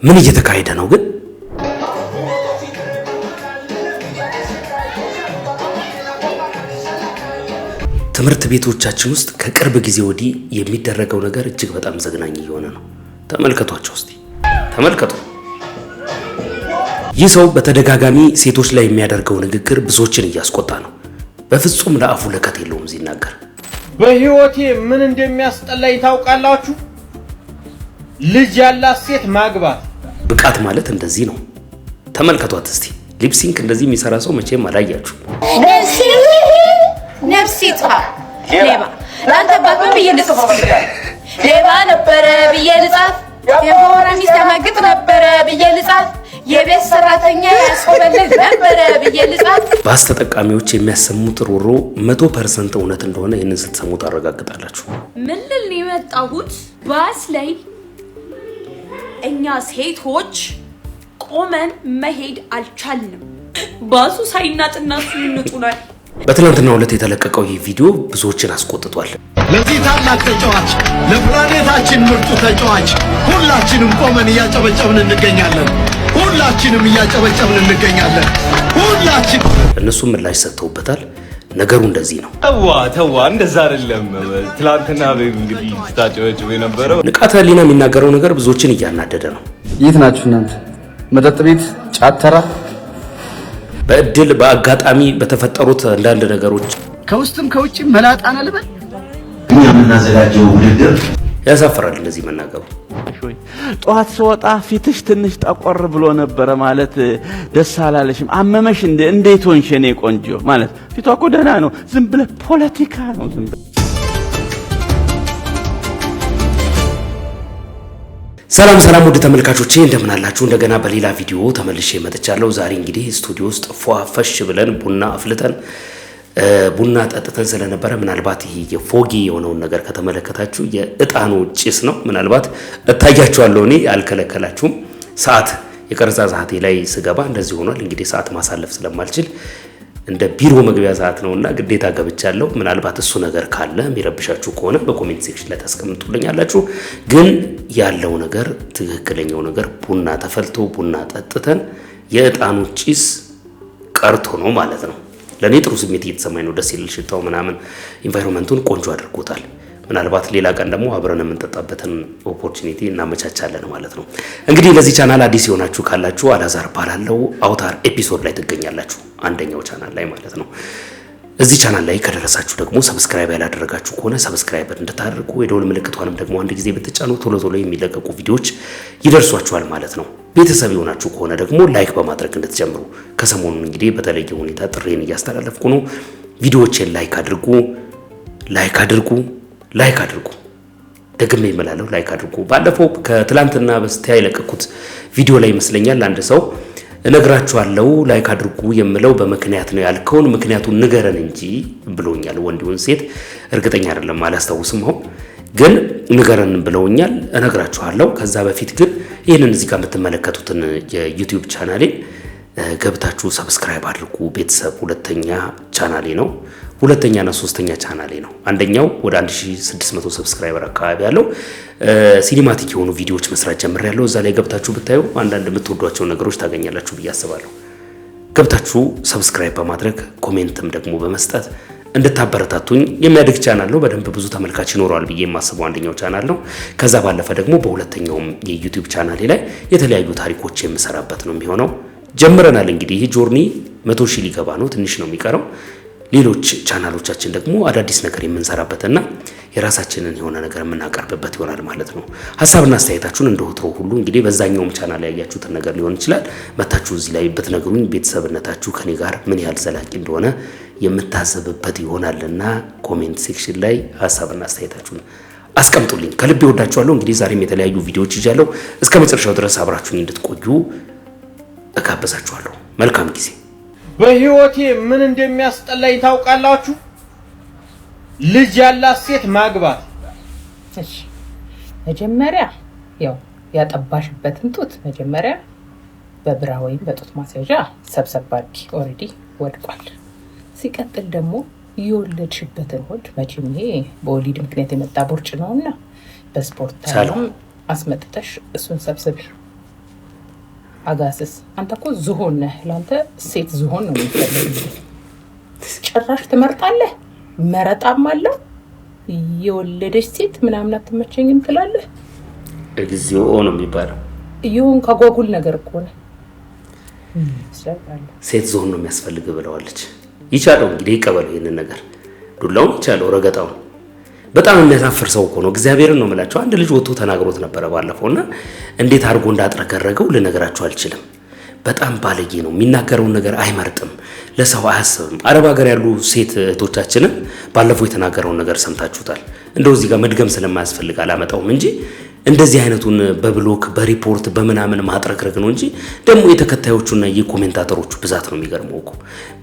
ምን እየተካሄደ ነው ግን? ትምህርት ቤቶቻችን ውስጥ ከቅርብ ጊዜ ወዲህ የሚደረገው ነገር እጅግ በጣም ዘግናኝ እየሆነ ነው። ተመልከቷቸው እስቲ ተመልከቱ። ይህ ሰው በተደጋጋሚ ሴቶች ላይ የሚያደርገው ንግግር ብዙዎችን እያስቆጣ ነው። በፍጹም ለአፉ ለከት የለውም ሲናገር። በህይወቴ ምን እንደሚያስጠላኝ ታውቃላችሁ? ልጅ ያላት ሴት ማግባት። ብቃት ማለት እንደዚህ ነው። ተመልከቷት እስቲ። ሊፕሲንክ እንደዚህ የሚሰራ ሰው መቼም አላያችሁ። ነፍሲቷ ሌባ ላንተ ባባ በየልጽፍ ሌባ ነበረ በየልጻፍ የሆነ ሚስተማግጥ ነበረ በየልጻፍ የቤት ሰራተኛ ያስቆበልህ ነበረ በየልጻፍ። ባስ ተጠቃሚዎች የሚያሰሙት ሮሮ 100% እውነት እንደሆነ ይህንን ስትሰሙ ታረጋግጣላችሁ። ምን ልል ነው የመጣሁት? ባስ ላይ እኛ ሴቶች ቆመን መሄድ አልቻልንም። ባሱ ሳይናጥና ይንጡናል። በትናንትናው ዕለት የተለቀቀው ይህ ቪዲዮ ብዙዎችን አስቆጥቷል። ለዚህ ታላቅ ተጫዋች ለፕላኔታችን ምርጡ ተጫዋች ሁላችንም ቆመን እያጨበጨብን እንገኛለን። ሁላችን እነሱም ምላሽ ሰጥተውበታል። ነገሩ እንደዚህ ነው። ተዋ እንደዛ አይደለም። ትላንትና እንግዲህ ስታጨበጭቡ የነበረው ንቃተ ህሊና የሚናገረው ነገር ብዙዎችን እያናደደ ነው። የት ናችሁ እናንተ? መጠጥ ቤት፣ ጫት ተራ። በእድል በአጋጣሚ በተፈጠሩት አንዳንድ ነገሮች ከውስጥም ከውጭም መላጣና ልበል እኛ የምናዘጋጀው ውድድር ያሳፍራል እንደዚህ መናገሩ። ጧት ስወጣ ፊትሽ ትንሽ ጠቆር ብሎ ነበር ማለት ደስ አላለሽም? አመመሽ እንዴት ሆንሽ የኔ ቆንጆ ማለት ፊቷ እኮ ደህና ነው። ዝም ብለህ ፖለቲካ ነው ዝም ብለህ። ሰላም ውድ ተመልካቾቼ እንደምን አላችሁ? እንደገና በሌላ ቪዲዮ ተመልሼ መጥቻለሁ። ዛሬ እንግዲህ ስቱዲዮ ውስጥ ፏፈሽ ብለን ቡና አፍልተን ቡና ጠጥተን ስለነበረ ምናልባት ይሄ የፎጊ የሆነውን ነገር ከተመለከታችሁ የእጣኑ ጭስ ነው። ምናልባት እታያችኋለሁ። እኔ አልከለከላችሁም። ሰዓት የቀረጻ ሰዓቴ ላይ ስገባ እንደዚህ ሆኗል። እንግዲህ ሰዓት ማሳለፍ ስለማልችል እንደ ቢሮ መግቢያ ሰዓት ነውና ግዴታ ገብቻለሁ። ምናልባት እሱ ነገር ካለ የሚረብሻችሁ ከሆነ በኮሜንት ሴክሽን ላይ ታስቀምጡልኛላችሁ። ግን ያለው ነገር ትክክለኛው ነገር ቡና ተፈልቶ ቡና ጠጥተን የእጣኑ ጭስ ቀርቶ ነው ማለት ነው። ለኔ ጥሩ ስሜት እየተሰማኝ ነው። ደስ ይላል። ሽታው ምናምን ኢንቫይሮንመንቱን ቆንጆ አድርጎታል። ምናልባት ሌላ ቀን ደግሞ አብረን የምንጠጣበትን ኦፖርቹኒቲ እናመቻቻለን ማለት ነው። እንግዲህ ለዚህ ቻናል አዲስ የሆናችሁ ካላችሁ አላዛር ባላለው አውታር ኤፒሶድ ላይ ትገኛላችሁ። አንደኛው ቻናል ላይ ማለት ነው። እዚህ ቻናል ላይ ከደረሳችሁ ደግሞ ሰብስክራይብ ያላደረጋችሁ ከሆነ ሰብስክራይብ እንድታደርጉ የደወል ምልክቷንም ደግሞ አንድ ጊዜ ብትጫኑ ቶሎ የሚለቀቁ ቪዲዮዎች ይደርሷችኋል ማለት ነው። ቤተሰብ የሆናችሁ ከሆነ ደግሞ ላይክ በማድረግ እንድትጀምሩ ከሰሞኑን እንግዲህ በተለየ ሁኔታ ጥሬን እያስተላለፍኩ ነው። ቪዲዮዎችን ላይክ አድርጉ። ደግሜ እላለሁ ላይክ አድርጉ። ባለፈው ከትላንትና በስቲያ የለቀኩት ቪዲዮ ላይ ይመስለኛል አንድ ሰው እነግራችኋለሁ ላይክ አድርጉ የምለው በምክንያት ነው ያልከውን ምክንያቱን ንገረን እንጂ ብሎኛል። ወንድ ይሁን ሴት እርግጠኛ አይደለም አላስታውስም። ግን ንገረን ብለውኛል። እነግራችኋለሁ። ከዛ በፊት ግን ይሄንን እዚህ ጋር የምትመለከቱትን የዩቲዩብ ቻናሌን ገብታችሁ ሰብስክራይብ አድርጉ። ቤተሰብ ሁለተኛ ቻናሌ ነው። ሁለተኛና ሶስተኛ ቻናሌ ነው። አንደኛው ወደ 1600 ሰብስክራይበር አካባቢ ያለው ሲኒማቲክ የሆኑ ቪዲዮዎች መስራት ጀምሬያለሁ። እዛ ላይ ገብታችሁ ብታዩ አንዳንድ የምትወዷቸው ነገሮች ታገኛላችሁ ብዬ አስባለሁ። ገብታችሁ ሰብስክራይብ በማድረግ ኮሜንትም ደግሞ በመስጠት እንድታበረታቱኝ የሚያድግ ቻናል ነው። በደንብ ብዙ ተመልካች ይኖረዋል ብዬ የማስበው አንደኛው ቻናል ነው። ከዛ ባለፈ ደግሞ በሁለተኛውም የዩቲዩብ ቻናሌ ላይ የተለያዩ ታሪኮች የምሰራበት ነው የሚሆነው። ጀምረናል እንግዲህ ይህ ጆርኒ 100,000 ሊገባ ነው። ትንሽ ነው የሚቀረው። ሌሎች ቻናሎቻችን ደግሞ አዳዲስ ነገር የምንሰራበትና የራሳችንን የሆነ ነገር የምናቀርብበት ይሆናል ማለት ነው። ሐሳብና አስተያየታችሁን እንደወትሮ ሁሉ እንግዲህ በዛኛውም ቻናል ላይ ያያችሁትን ነገር ሊሆን ይችላል መታችሁ እዚህ ላይ ብትነግሩኝ ቤተሰብነታችሁ ከኔ ጋር ምን ያህል ዘላቂ እንደሆነ የምታዘብበት ይሆናልና ኮሜንት ሴክሽን ላይ ሐሳብና አስተያየታችሁን አስቀምጡልኝ። ከልብ ይወዳችኋለሁ። እንግዲህ ዛሬም የተለያዩ ቪዲዮዎች ይዣለሁ። እስከ መጨረሻው ድረስ አብራችሁኝ እንድትቆዩ እጋብዛችኋለሁ። መልካም ጊዜ። በህይወቴ ምን እንደሚያስጠላኝ ታውቃላችሁ? ልጅ ያላት ሴት ማግባት። እሺ መጀመሪያ ያው ያጠባሽበትን ጡት መጀመሪያ በብራ ወይም በጡት ማስያዣ ሰብሰብ አድርጊ። ኦሬዲ ወድቋል። ሲቀጥል ደግሞ የወለድሽበትን ሆድ መቼም ይሄ በወሊድ ምክንያት የመጣ ቦርጭ ነውና በስፖርት ታይም አስመጥተሽ እሱን ሰብስቢ። አጋስስ አንተ እኮ ዝሆን ነህ። ለአንተ ሴት ዝሆን ነው የሚፈልገው። ጭራሽ ትመርጣለህ። መረጣም አለው የወለደች ሴት ምናምን አትመቸኝም ትላለህ። እግዚኦ ነው የሚባለው። ይሁን ከጓጉል ነገር እኮ ነው። ሴት ዝሆን ነው የሚያስፈልግ ብለዋለች። ይቻለው እንግዲህ ይቀበለው ይሄንን ነገር ዱላውን ይቻለው ረገጣውን። በጣም የሚያሳፍር ሰው እኮ ነው። እግዚአብሔርን ነው የምላቸው። አንድ ልጅ ወጥቶ ተናግሮት ነበር ባለፈውና እንዴት አድርጎ እንዳጥረገረገው ልነግራችሁ አልችልም። በጣም ባለጌ ነው። የሚናገረውን ነገር አይመርጥም፣ ለሰው አያስብም። አረብ ሀገር ያሉ ሴት እህቶቻችንን ባለፈው የተናገረውን ነገር ሰምታችሁታል። እንደው እዚህ ጋር መድገም ስለማያስፈልግ አላመጣውም እንጂ እንደዚህ አይነቱን በብሎክ በሪፖርት በመናምን ማጥረግረግ ነው እንጂ ደግሞ የተከታዮቹና የኮሜንታተሮቹ ብዛት ነው የሚገርመው እኮ።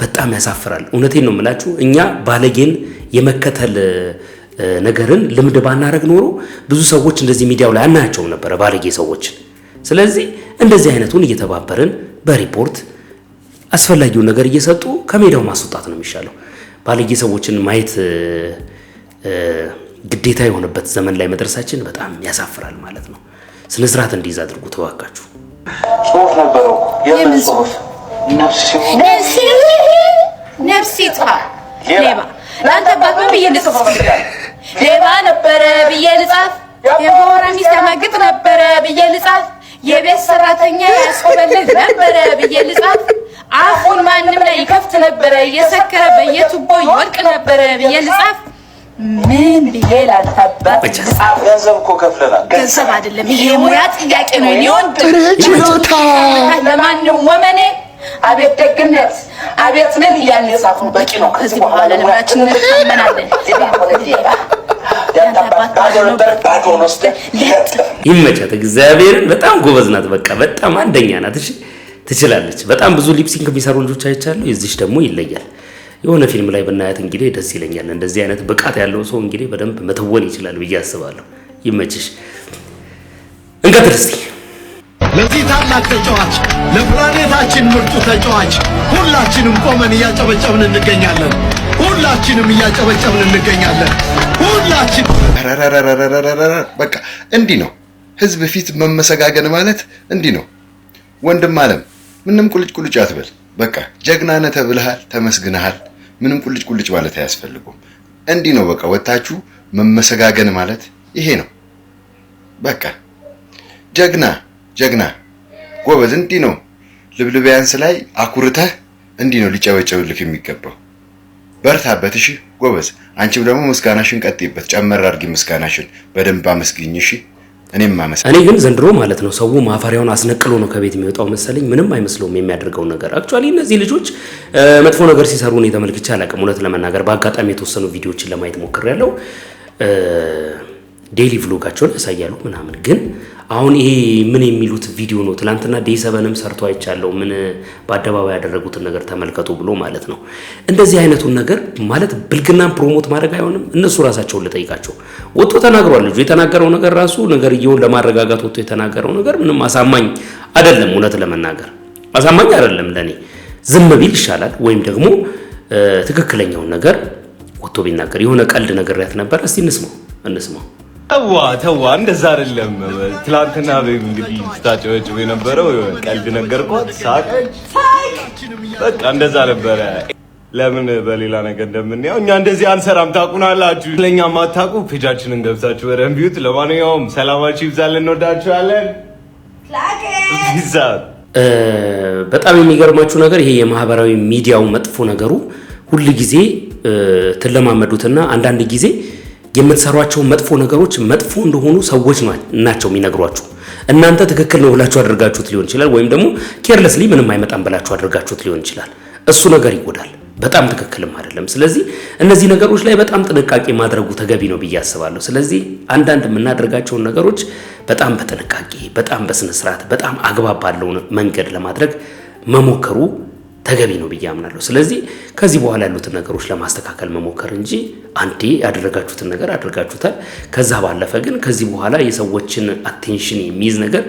በጣም ያሳፍራል። እውነቴን ነው የምላችሁ። እኛ ባለጌን የመከተል ነገርን ልምድ ባናረግ ኖሮ ብዙ ሰዎች እንደዚህ ሚዲያው ላይ አናያቸውም ነበር ባለጌ ሰዎችን። ስለዚህ እንደዚህ አይነቱን እየተባበርን በሪፖርት አስፈላጊውን ነገር እየሰጡ ከሜዳው ማስወጣት ነው የሚሻለው። ባለጌ ሰዎችን ማየት ግዴታ የሆነበት ዘመን ላይ መድረሳችን በጣም ያሳፍራል ማለት ነው። ስነ ስርዓት እንዲይዝ አድርጉ ተባካችሁ። ጽሁፍ ነበረው የምን ጽሁፍ? ነፍሲ ጥፋ ሌባ ለአንተ አባት ምን ብዬ ልጽፍ? ሌባ ነበረ ብዬ ልጻፍ? የሆነ ሚስት ያማግጥ ነበረ ብዬ ልጻፍ? የቤት ሰራተኛ ያስቆበልህ ነበረ ብዬ ልጻፍ? አፉን ማንም ላይ ይከፍት ነበረ እየሰከረ በየቱቦ ይወድቅ ነበረ ብዬ ልጻፍ? ምን ብዬ ላልታባት? ገንዘብ እኮ ከፍለናል። ገንዘብ አይደለም ይሄ ሙያ ጥያቄ ነው። ይወንድ ችሎታ ለማንም ወመኔ አቤት ደግነት አቤት ምን እያልን የጻፍነው በቂ ነው። ከዚህ በኋላ ለማችን እንተማመናለን። ይመቻት። እግዚአብሔርን በጣም ጎበዝ ናት። በቃ በጣም አንደኛ ናት። እሺ ትችላለች። በጣም ብዙ ሊፕሲንግ የሚሰሩ ልጆች አይቻለሁ። የዚች ደግሞ ይለያል። የሆነ ፊልም ላይ ብናያት እንግዲህ ደስ ይለኛል። እንደዚህ አይነት ብቃት ያለው ሰው እንግዲህ በደንብ መተወን ይችላል ብዬ አስባለሁ። ይመችሽ። እንቀጥል እስቲ። ለዚህ ታላቅ ተጫዋች ለፕላኔታችን ምርጡ ተጫዋች ሁላችንም ቆመን እያጨበጨብን እንገኛለን። ሁላችንም እያጨበጨብን እንገኛለን። ሁላችን በቃ እንዲህ ነው ህዝብ ፊት መመሰጋገን ማለት እንዲህ ነው። ወንድም አለም ምንም ቁልጭ ቁልጭ አትበል። በቃ ጀግና ነህ ተብለሃል፣ ተመስግነሃል። ምንም ቁልጭ ቁልጭ ማለት አያስፈልጉም። እንዲህ ነው በቃ ወጣችሁ መመሰጋገን ማለት ይሄ ነው። በቃ ጀግና ጀግና ጎበዝ እንዲህ ነው። ልብልቢያንስ ላይ አኩርተህ እንዲህ ነው ሊጨበጨብልክ የሚገባው። በርታበት እሺ ጎበዝ። አንቺም ደግሞ ምስጋናሽን ቀጥይበት፣ ጨመር አድርጊ ምስጋናሽን። በደንብ አመስግኝ እሺ። እኔ ግን ዘንድሮ ማለት ነው ሰው ማፈሪያውን አስነቅሎ ነው ከቤት የሚወጣው መሰለኝ። ምንም አይመስለውም የሚያደርገው ነገር። አክቹአሊ እነዚህ ልጆች መጥፎ ነገር ሲሰሩ ነው ተመልክቼ አላውቅም። እውነት ለመናገር በአጋጣሚ የተወሰኑ ቪዲዮዎችን ለማየት ሞክሬያለሁ። ዴይሊ ቭሎጋቸውን ያሳያሉ ምናምን። ግን አሁን ይሄ ምን የሚሉት ቪዲዮ ነው? ትላንትና ዴይ7ም ሰርቶ አይቻለሁ። ምን በአደባባይ ያደረጉትን ነገር ተመልከቱ ብሎ ማለት ነው። እንደዚህ አይነቱን ነገር ማለት ብልግናን ፕሮሞት ማድረግ አይሆንም። እነሱ ራሳቸውን ልጠይቃቸው። ወጥቶ ተናግሯል ልጁ። የተናገረው ነገር ራሱ ነገርየውን ለማረጋጋት ወጥቶ የተናገረው ነገር ምንም አሳማኝ አይደለም። እውነት ለመናገር አሳማኝ አይደለም ለኔ። ዝም ቢል ይሻላል፣ ወይም ደግሞ ትክክለኛውን ነገር ወጥቶ ቢናገር። የሆነ ቀልድ ነገርያት ነበር። እስቲ እንስማው። ተዋ እንደዛ አይደለም። ትላንትና እንግዲህ ስታጨበጭ የነበረው ቀልድ ነገርኳት፣ ሳቀች። በቃ እንደዛ ነበረ። ለምን በሌላ ነገር እንደምንያው እኛ እንደዚህ አንሰራም። ታውቁናላችሁ። ለኛ ማታውቁ ፔጃችንን ገብታችሁ በደንብ ይዩት። ለማንኛውም ሰላማችሁ ይብዛልን፣ እንወዳችኋለን። በጣም የሚገርማችሁ ነገር ይሄ የማህበራዊ ሚዲያው መጥፎ ነገሩ ሁሉ ጊዜ ትለማመዱትና አንዳንድ ጊዜ የምትሰሯቸው መጥፎ ነገሮች መጥፎ እንደሆኑ ሰዎች ናቸው የሚነግሯችሁ። እናንተ ትክክል ነው ብላችሁ አድርጋችሁት ሊሆን ይችላል፣ ወይም ደግሞ ኬርለስሊ ምንም አይመጣም ብላችሁ አድርጋችሁት ሊሆን ይችላል። እሱ ነገር ይጎዳል፣ በጣም ትክክልም አይደለም። ስለዚህ እነዚህ ነገሮች ላይ በጣም ጥንቃቄ ማድረጉ ተገቢ ነው ብዬ አስባለሁ። ስለዚህ አንዳንድ የምናደርጋቸውን ነገሮች በጣም በጥንቃቄ በጣም በስነ ስርዓት በጣም አግባብ ባለው መንገድ ለማድረግ መሞከሩ ተገቢ ነው ብዬ አምናለሁ። ስለዚህ ከዚህ በኋላ ያሉትን ነገሮች ለማስተካከል መሞከር እንጂ አንዴ ያደረጋችሁትን ነገር አድርጋችሁታል። ከዛ ባለፈ ግን ከዚህ በኋላ የሰዎችን አቴንሽን የሚይዝ ነገር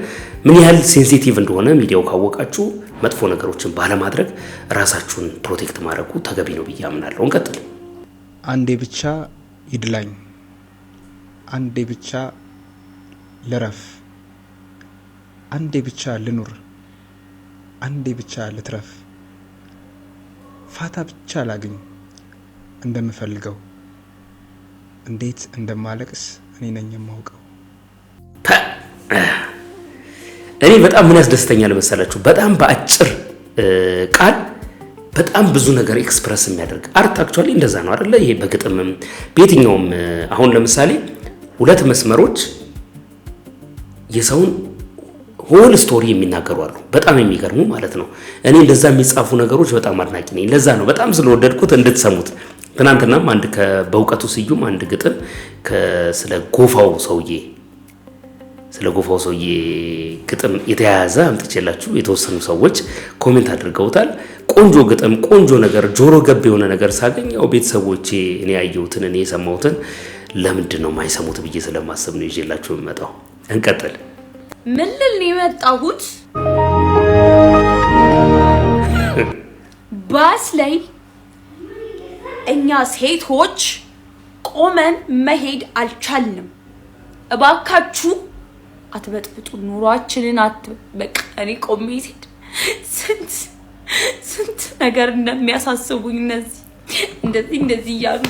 ምን ያህል ሴንሲቲቭ እንደሆነ ሚዲያው ካወቃችሁ መጥፎ ነገሮችን ባለማድረግ ራሳችሁን ፕሮቴክት ማድረጉ ተገቢ ነው ብዬ አምናለሁ። እንቀጥል። አንዴ ብቻ ይድላኝ፣ አንዴ ብቻ ልረፍ፣ አንዴ ብቻ ልኑር፣ አንዴ ብቻ ልትረፍ፣ ፋታ ብቻ ላግኝ እንደምፈልገው፣ እንዴት እንደማለቅስ እኔ ነኝ የማውቀው። እኔ በጣም ምን ያስደስተኛል መሰላችሁ? በጣም በአጭር ቃል በጣም ብዙ ነገር ኤክስፕረስ የሚያደርግ አርት አክቹአሊ እንደዛ ነው አይደለ? ይሄ በግጥምም በየትኛውም አሁን ለምሳሌ ሁለት መስመሮች የሰውን ሆል ስቶሪ የሚናገሩ አሉ። በጣም የሚገርሙ ማለት ነው። እኔ እንደዛ የሚጻፉ ነገሮች በጣም አድናቂ ነኝ። ለዛ ነው በጣም ስለወደድኩት እንድትሰሙት። ትናንትናም አንድ በእውቀቱ ስዩም አንድ ግጥም ስለ ጎፋው ሰውዬ ግጥም የተያያዘ አምጥቼላችሁ የተወሰኑ ሰዎች ኮሜንት አድርገውታል። ቆንጆ ግጥም፣ ቆንጆ ነገር፣ ጆሮ ገብ የሆነ ነገር ሳገኝ ያው ቤተሰቦቼ እኔ ያየሁትን እኔ የሰማሁትን ለምንድን ነው የማይሰሙት ብዬ ስለማሰብ ነው ይዤላችሁ የምመጣው። እንቀጥል። ምን ልል ነው የመጣሁት? ባስ ላይ እኛ ሴቶች ቆመን መሄድ አልቻልንም። እባካችሁ አትበጥብጡ ኑሯችንን። በቃ እኔ ቆሜ ሲሄድ ስንት ነገር እንደሚያሳስቡኝ እንደዚህ እያሉ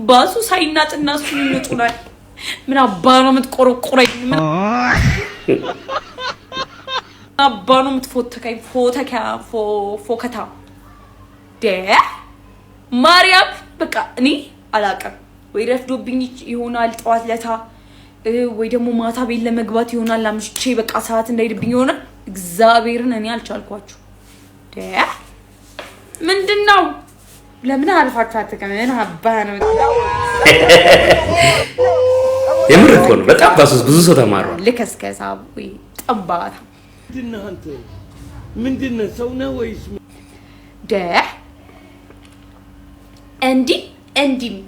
ባሱ ሳይናጥና እሱን ይነጡናል። ምን አባ ነው የምትቆረቁረኝ? ምን አባ ነው የምትፎተከኝ? ፎከታ ማርያም በቃ እኔ አላውቅም። ወይ ረፍዶብኝ ይሆናል ጠዋት ለታ፣ ወይ ደግሞ ማታ ቤት ለመግባት ይሆናል አምሽቼ በቃ ሰዓት እንዳይድብኝ ይሆናል። እግዚአብሔርን እኔ አልቻልኳችሁ። ምንድነው? ለምን አልፋችሁ አትከመን? አባ ነው የምር እኮ ነው። በጣም ባሱስ ብዙ ሰው ተማሯል። ልከስከሳ ወይ ጠባታ ምንድነው? አንተ ምንድነው? ሰው ነው ወይስ እንዲህ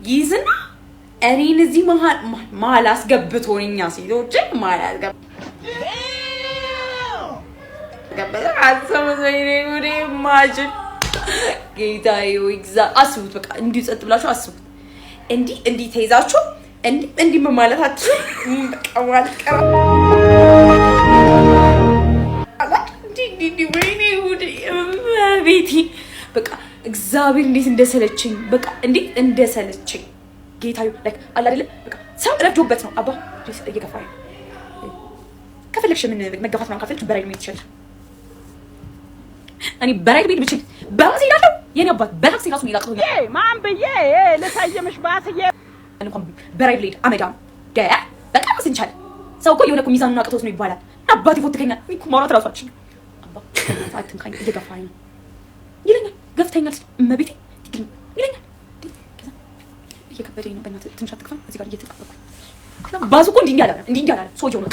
ይዝና እኔን እዚህ መሀል አስገብቶኝ እኛ ሴቶችን መሀል አስገብቶኝ ጌታዬ አስቡት። በቃ እንዲሁ ጸጥ ብላችሁ አስቡት። እንዲህ ተይዛችሁ እንዲህ ማለታችሁ በቃ ማለት ቀራ ወይኔ ቤቴ በቃ እግዚአብሔር እንዴት እንደሰለቸኝ በቃ እንዴት እንደሰለቸኝ ጌታዬ አለ አይደለ? በቃ ሰው ረፍዶበት ነው። አባ እየገፋኝ ከፈለግሽ ምን መገፋት ነው ካፈልሽ በራይድ መሄድ ትችላለሽ። እኔ በራይድ መሄድ ብችል በራሴ እሄዳለሁ። የኔ አባት በታክሲ ራሱ ይላቀው ማን ብዬ ለሳየምሽ ባስዬ እንኳን በራይድ ልሄድ አመዳም በቃ መስንቻል። ሰው እኮ የሆነ እኮ ሚዛኑን አቅቶት ነው ይባላል። አባቴ ፎትከኛል እኮ ማውራት ራሳችን አባ አትንካኝ እየገፋኝ ነው ይለኛል። ገፍተኛል እመቤቴ ይለኛል። እየከበደኝ ነው። በእናትህ ትንሽ አትክፋኝ። እዚህ ጋር እየተጣበቅኩኝ ባዙ እኮ እንዲህ ያለ ሰውዬው ነው።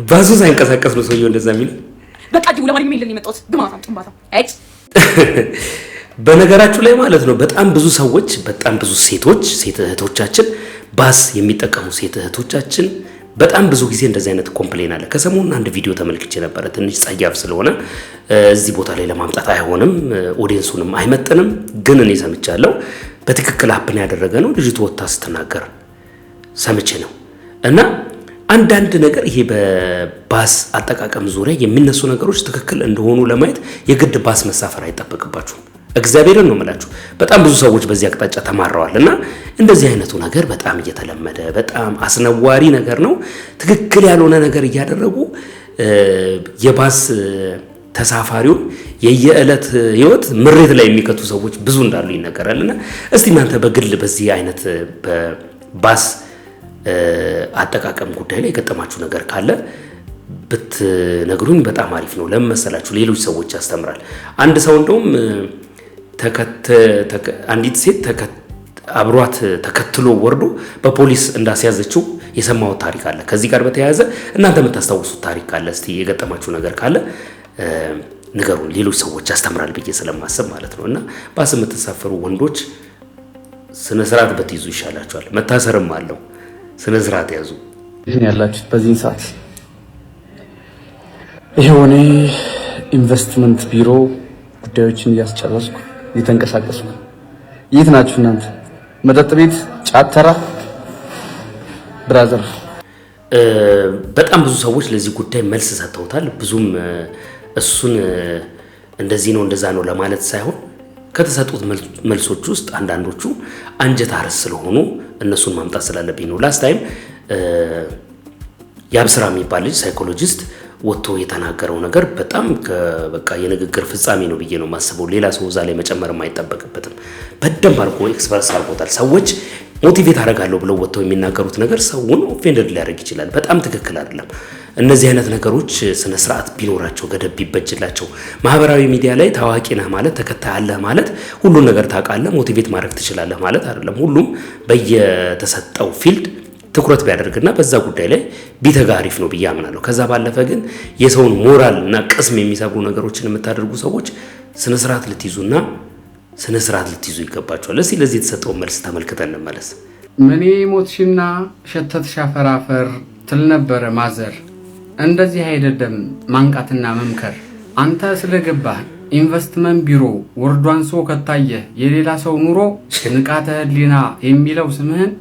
ባዙ ሳይንቀሳቀስ ነው ሰውዬው እንደዛ የሚል በቃ ዲው ለማንኛውም ይልን የመጣሁት ግማታም ጥንባታም አይት በነገራችሁ ላይ ማለት ነው። በጣም ብዙ ሰዎች በጣም ብዙ ሴት እህቶቻችን ባስ የሚጠቀሙ ሴት እህቶቻችን በጣም ብዙ ጊዜ እንደዚህ አይነት ኮምፕሌን አለ። ከሰሞኑን አንድ ቪዲዮ ተመልክቼ ነበር። ትንሽ ጸያፍ ስለሆነ እዚህ ቦታ ላይ ለማምጣት አይሆንም፣ ኦዲየንሱንም አይመጥንም። ግን እኔ ሰምቻለሁ። በትክክል አፕን ያደረገ ነው። ልጅቱ ወጣ ስትናገር ሰምቼ ነው። እና አንዳንድ ነገር ይሄ በባስ አጠቃቀም ዙሪያ የሚነሱ ነገሮች ትክክል እንደሆኑ ለማየት የግድ ባስ መሳፈር አይጠበቅባችሁም። እግዚአብሔርን ነው የምላችሁ። በጣም ብዙ ሰዎች በዚህ አቅጣጫ ተማረዋል። እና እንደዚህ አይነቱ ነገር በጣም እየተለመደ በጣም አስነዋሪ ነገር ነው። ትክክል ያልሆነ ነገር እያደረጉ የባስ ተሳፋሪውን የየዕለት ህይወት ምሬት ላይ የሚከቱ ሰዎች ብዙ እንዳሉ ይነገራልና እስቲ እናንተ በግል በዚህ አይነት በባስ አጠቃቀም ጉዳይ ላይ የገጠማችሁ ነገር ካለ ብትነግሩኝ በጣም አሪፍ ነው። ለምን መሰላችሁ? ሌሎች ሰዎች ያስተምራል። አንድ ሰው እንደውም አንዲት ሴት አብሯት ተከትሎ ወርዶ በፖሊስ እንዳስያዘችው የሰማው ታሪክ አለ። ከዚህ ጋር በተያያዘ እናንተ የምታስታውሱት ታሪክ ካለ እስቲ የገጠማችሁ ነገር ካለ ንገሩን። ሌሎች ሰዎች ያስተምራል ብዬ ስለማሰብ ማለት ነው። እና ባስ የምትሳፈሩ ወንዶች ስነ ስርዓት በትይዙ ይሻላችኋል። መታሰርም አለው። ስነ ስርዓት ያዙ። ይሄን ያላችሁት በዚህ ሰዓት ይሄው እኔ ኢንቨስትመንት ቢሮ ጉዳዮችን እያስጨረስኩ እየተንቀሳቀስኩ። የት ናችሁ እናንተ? መጠጥ ቤት፣ ጫት ተራ ብራዘር። በጣም ብዙ ሰዎች ለዚህ ጉዳይ መልስ ሰጥተውታል። ብዙም እሱን እንደዚህ ነው እንደዛ ነው ለማለት ሳይሆን ከተሰጡት መልሶች ውስጥ አንዳንዶቹ አንጀት አርስ ስለሆኑ እነሱን ማምጣት ስላለብኝ ነው። ላስት ታይም ያብስራ የሚባል ልጅ ሳይኮሎጂስት ወጥቶ የተናገረው ነገር በጣም በቃ የንግግር ፍጻሜ ነው ብዬ ነው ማስበው። ሌላ ሰው እዛ ላይ መጨመር የማይጠበቅበትም በደንብ አድርጎ ኤክስፕረስ አድርጎታል። ሰዎች ሞቲቬት አደርጋለሁ ብለው ወጥተው የሚናገሩት ነገር ሰውን ኦፌንደድ ሊያደርግ ይችላል። በጣም ትክክል አይደለም። እነዚህ አይነት ነገሮች ስነ ስርዓት ቢኖራቸው ገደብ ቢበጅላቸው። ማህበራዊ ሚዲያ ላይ ታዋቂ ነህ ማለት ተከታይ አለህ ማለት ሁሉን ነገር ታውቃለህ ሞቲቬት ማድረግ ትችላለህ ማለት አይደለም። ሁሉም በየተሰጠው ፊልድ ትኩረት ቢያደርግና በዛ ጉዳይ ላይ ቢተጋ አሪፍ ነው ብዬ አምናለሁ። ከዛ ባለፈ ግን የሰውን ሞራል እና ቅስም የሚሰብሩ ነገሮችን የምታደርጉ ሰዎች ስነ ስርዓት ልትይዙና ስነ ስርዓት ልትይዙ ይገባቸዋል። እስቲ ለዚህ የተሰጠውን መልስ ተመልክተን እንመለስ። ምን ሞትሽና ሸተትሽ አፈራፈር ትል ነበረ ማዘር። እንደዚህ አይደለም ማንቃትና መምከር። አንተ ስለገባህ ኢንቨስትመንት ቢሮ ወርዷን ሰው ከታየ የሌላ ሰው ኑሮ ንቃተ ህሊና የሚለው ስምህን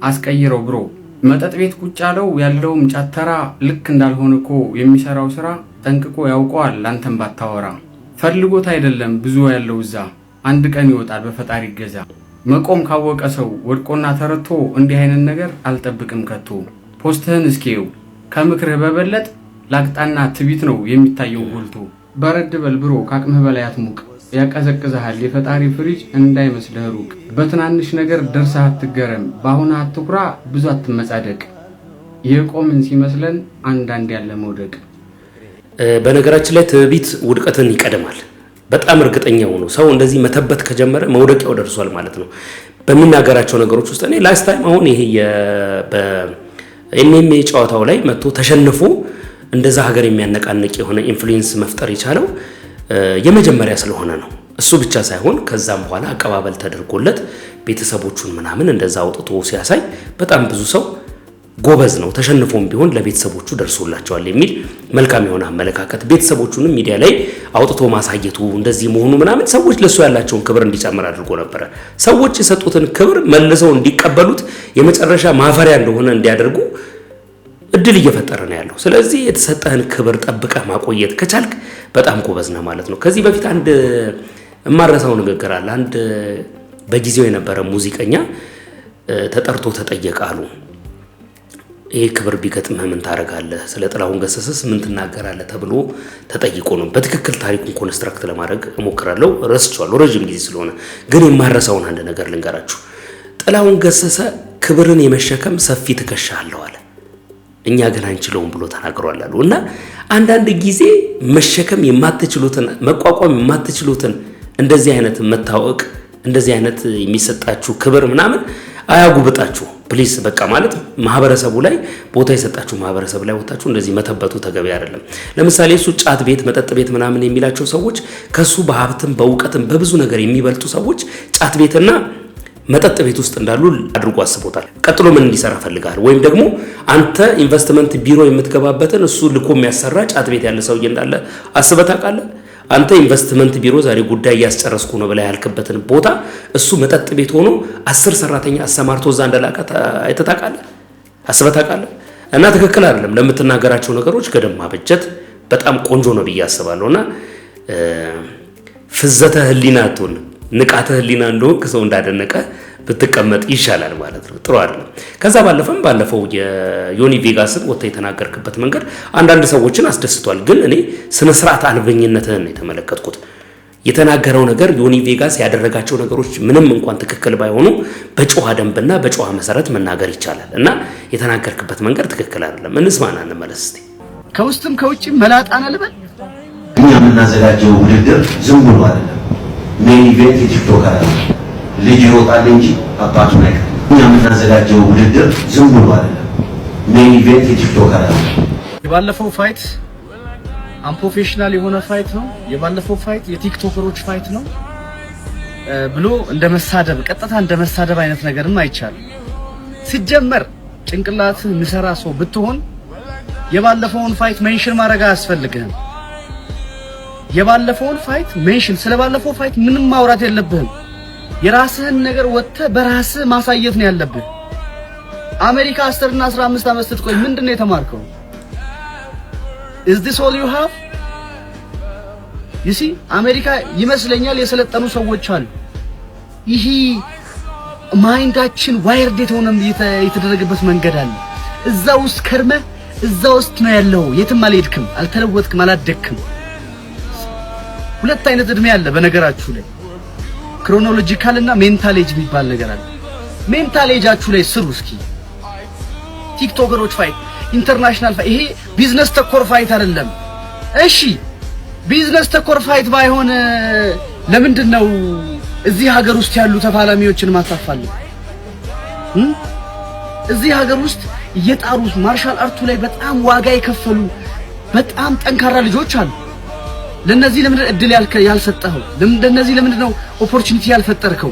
አስቀይረው ብሮ። መጠጥ ቤት ቁጭ ያለውም ጫተራ ልክ እንዳልሆነኮ የሚሰራው ስራ ጠንቅቆ ያውቀዋል አንተም ባታወራ። ፈልጎት አይደለም ብዙ ያለው እዛ አንድ ቀን ይወጣል በፈጣሪ ገዛ። መቆም ካወቀ ሰው ወድቆና ተረቶ እንዲህ አይነት ነገር አልጠብቅም ከቶ። ፖስትህን እስኪው ከምክርህ በበለጥ ላቅጣና ትቢት ነው የሚታየው ጎልቶ። በረድ በል ብሮ ካቅምህ በላይ አትሙቅ። ያቀዘቅዝሃል የፈጣሪ ፍሪጅ እንዳይመስልህ ሩቅ። በትናንሽ ነገር ደርሰህ አትገረም። በአሁን አትኩራ ብዙ አትመጻደቅ። የቆምን ሲመስለን አንዳንድ ያለ መውደቅ። በነገራችን ላይ ትቢት ውድቀትን ይቀድማል። በጣም እርግጠኛ ሆኖ ሰው እንደዚህ መተበት ከጀመረ መውደቂያው ደርሷል ማለት ነው። በሚናገራቸው ነገሮች ውስጥ እኔ ላስት ታይም አሁን ይሄ በኤምኤምኤ ጨዋታው ላይ መጥቶ ተሸንፎ እንደዛ ሀገር የሚያነቃንቅ የሆነ ኢንፍሉዌንስ መፍጠር የቻለው የመጀመሪያ ስለሆነ ነው። እሱ ብቻ ሳይሆን ከዛም በኋላ አቀባበል ተደርጎለት ቤተሰቦቹን ምናምን እንደዛ አውጥቶ ሲያሳይ በጣም ብዙ ሰው ጎበዝ ነው ተሸንፎም ቢሆን ለቤተሰቦቹ ደርሶላቸዋል የሚል መልካም የሆነ አመለካከት ቤተሰቦቹንም ሚዲያ ላይ አውጥቶ ማሳየቱ እንደዚህ መሆኑ ምናምን ሰዎች ለሱ ያላቸውን ክብር እንዲጨምር አድርጎ ነበር። ሰዎች የሰጡትን ክብር መልሰው እንዲቀበሉት የመጨረሻ ማፈሪያ እንደሆነ እንዲያደርጉ እድል እየፈጠረ ነው ያለው። ስለዚህ የተሰጠህን ክብር ጠብቀህ ማቆየት ከቻልክ በጣም ጎበዝ ነው ማለት ነው። ከዚህ በፊት አንድ የማረሳው ንግግር አለ። አንድ በጊዜው የነበረ ሙዚቀኛ ተጠርቶ ተጠየቃሉ። ይሄ ክብር ቢገጥምህ ምን ታረጋለህ? ስለ ጥላሁን ገሰሰስ ምን ትናገራለህ? ተብሎ ተጠይቆ ነው። በትክክል ታሪኩን ኮንስትራክት ለማድረግ እሞክራለሁ። ረስቼዋለሁ ረጅም ጊዜ ስለሆነ፣ ግን የማረሳውን አንድ ነገር ልንገራችሁ። ጥላሁን ገሰሰ ክብርን የመሸከም ሰፊ ትከሻ አለው አለ። እኛ ግን አንችለውም ብሎ ተናግሯል አሉ። እና አንዳንድ ጊዜ መሸከም የማትችሉትን መቋቋም የማትችሉትን እንደዚህ አይነት መታወቅ እንደዚህ አይነት የሚሰጣችሁ ክብር ምናምን አያጉብጣችሁ ፕሊስ። በቃ ማለት ማህበረሰቡ ላይ ቦታ የሰጣችሁ ማህበረሰብ ላይ ወጣችሁ እንደዚህ መተበቱ ተገቢ አይደለም። ለምሳሌ እሱ ጫት ቤት መጠጥ ቤት ምናምን የሚላቸው ሰዎች ከሱ በሀብትም በእውቀትም በብዙ ነገር የሚበልጡ ሰዎች ጫት ቤትና መጠጥ ቤት ውስጥ እንዳሉ አድርጎ አስቦታል። ቀጥሎ ምን እንዲሰራ ፈልጋል? ወይም ደግሞ አንተ ኢንቨስትመንት ቢሮ የምትገባበትን እሱ ልኮ የሚያሰራ ጫት ቤት ያለ ሰውዬ እንዳለ አስበህ ታውቃለህ? አንተ ኢንቨስትመንት ቢሮ ዛሬ ጉዳይ ያስጨረስኩ ነው ብላ ያልከበትን ቦታ እሱ መጠጥ ቤት ሆኖ 10 ሰራተኛ አሰማርቶ እዛ እንደላቀ አይተህ ታውቃለህ? አስበህ ታውቃለህ? እና ትክክል አይደለም። ለምትናገራቸው ነገሮች ገደብ ማበጀት በጣም ቆንጆ ነው ብዬ አስባለሁና ፍዘተ ህሊና አትሁን። ንቃተ ህሊና እንደሆንክ ሰው እንዳደነቀ ብትቀመጥ ይሻላል ማለት ነው። ጥሩ አይደለም። ከዛ ባለፈው የዮኒ ቬጋስን ወጥተህ የተናገርክበት መንገድ አንዳንድ ሰዎችን አስደስቷል። ግን እኔ ስነ ስርዓት አልበኝነትህን ነው የተመለከትኩት። የተናገረው ነገር ዮኒ ቬጋስ ያደረጋቸው ነገሮች ምንም እንኳን ትክክል ባይሆኑ በጨዋ ደንብና በጨዋ መሰረት መናገር ይቻላል እና የተናገርክበት መንገድ ትክክል አይደለም። እንስማና እንመለስ እስቲ። ከውስጥም ከውጭም መላጣና ልበል እኛ የምናዘጋጀው ውድድር ዝም ብሎ አይደለም። ሜን ኢቨንት የቲክቶከር ልጅ ይወጣል እንጂ አባቱን አይቀርም። እኛ የምናዘጋጀው ውድድር ዝም ብሎ አይደለም። ሜን ኢቨንት የቲክቶከር የባለፈው ፋይት አንፕሮፌሽናል የሆነ ፋይት ነው። የባለፈው ፋይት የቲክቶከሮች ፋይት ነው ብሎ እንደመሳደብ ቀጥታ እንደመሳደብ አይነት ነገርም አይቻልም። ሲጀመር ጭንቅላት ምሰራ ሰው ብትሆን የባለፈውን ፋይት ሜንሽን ማድረግ አያስፈልግህም። የባለፈውን ፋይት ሜንሽን ስለባለፈው ፋይት ምንም ማውራት የለብህም። የራስህን ነገር ወጥተህ በራስህ ማሳየት ነው ያለብህ። አሜሪካ 10 እና 15 ዓመት ስትቆይ ምንድነው የተማርከው? is this all you have? you see አሜሪካ ይመስለኛል የሰለጠኑ ሰዎች አሉ። ይሄ ማይንዳችን ዋይርድ የተደረገበት መንገድ አለ። እዛ ውስጥ ከርመ እዛ ውስጥ ነው ያለው። የትም አልሄድክም፣ አልተለወጥክም፣ አላደክም። ሁለት አይነት እድሜ አለ በነገራችሁ ላይ ክሮኖሎጂካል እና ሜንታል ኤጅ የሚባል ነገር አለ። ሜንታል ኤጃችሁ ላይ ስሩ እስኪ። ቲክቶከሮች ፋይት፣ ኢንተርናሽናል ፋይት፣ ይሄ ቢዝነስ ተኮር ፋይት አይደለም። እሺ ቢዝነስ ተኮር ፋይት ባይሆን ለምንድነው እዚህ ሀገር ውስጥ ያሉ ተፋላሚዎችን ማሳፋል? እዚህ ሀገር ውስጥ እየጣሩ ማርሻል አርቱ ላይ በጣም ዋጋ የከፈሉ በጣም ጠንካራ ልጆች አሉ። ለነዚህ ለምን እድል ያልሰጠኸው? ለነዚህ ለምንድን ነው ኦፖርቹኒቲ ያልፈጠርከው?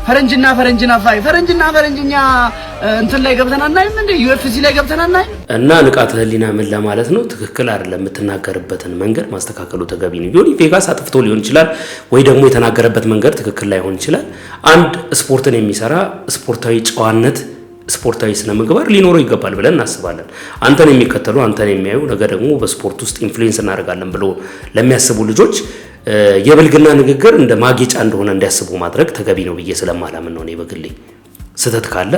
ፈረንጅና ፈረንጅኛ እንትን ላይ ገብተናና እንደ ዩኤፍሲ ላይ ገብተናና እና ንቃተ ህሊና ምን ለማለት ነው? ትክክል አይደለም። የምትናገርበትን መንገድ ማስተካከሉ ተገቢ ነው። ዮኒ ቬጋስ አጥፍቶ ሊሆን ይችላል፣ ወይ ደግሞ የተናገረበት መንገድ ትክክል ላይሆን ይችላል። አንድ ስፖርትን የሚሰራ ስፖርታዊ ጨዋነት፣ ስፖርታዊ ስነ ምግባር ሊኖረው ይገባል ብለን እናስባለን። አንተን የሚከተሉ አንተን የሚያዩ ነገ ደግሞ በስፖርት ውስጥ ኢንፍሉዌንስ እናደርጋለን ብሎ ለሚያስቡ ልጆች የብልግና ንግግር እንደ ማጌጫ እንደሆነ እንዲያስቡ ማድረግ ተገቢ ነው ብዬ ስለማላምን ነው። እኔ በግሌ ስህተት ካለ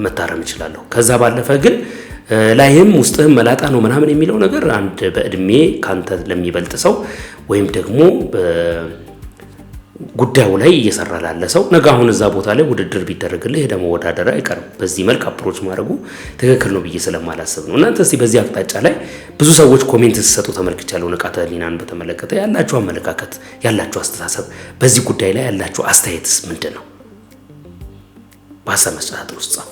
መታረም እችላለሁ። ከዛ ባለፈ ግን ላይም ውስጥህም መላጣ ነው ምናምን የሚለው ነገር አንድ በእድሜ ካንተ ለሚበልጥ ሰው ወይም ደግሞ ጉዳዩ ላይ እየሰራ ላለ ሰው ነገ አሁን እዛ ቦታ ላይ ውድድር ቢደረግልህ ሄደ መወዳደር አይቀርም። በዚህ መልክ አፕሮች ማድረጉ ትክክል ነው ብዬ ስለማላስብ ነው። እናንተ እስቲ በዚህ አቅጣጫ ላይ ብዙ ሰዎች ኮሜንት ሲሰጡ ተመልክቻለሁ። ንቃተ ህሊናን በተመለከተ ያላችሁ አመለካከት፣ ያላችሁ አስተሳሰብ፣ በዚህ ጉዳይ ላይ ያላችሁ አስተያየትስ ምንድን ነው? በሀሳብ መስጫ ሳጥን ውስጥ ጻፉ።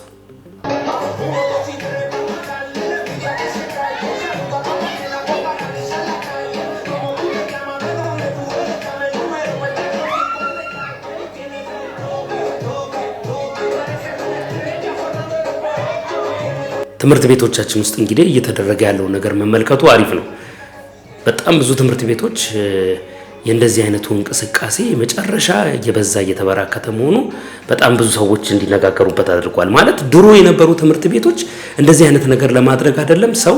ትምህርት ቤቶቻችን ውስጥ እንግዲህ እየተደረገ ያለው ነገር መመልከቱ አሪፍ ነው። በጣም ብዙ ትምህርት ቤቶች የእንደዚህ አይነቱ እንቅስቃሴ መጨረሻ እየበዛ እየተበራከተ መሆኑ በጣም ብዙ ሰዎች እንዲነጋገሩበት አድርጓል። ማለት ድሮ የነበሩ ትምህርት ቤቶች እንደዚህ አይነት ነገር ለማድረግ አይደለም ሰው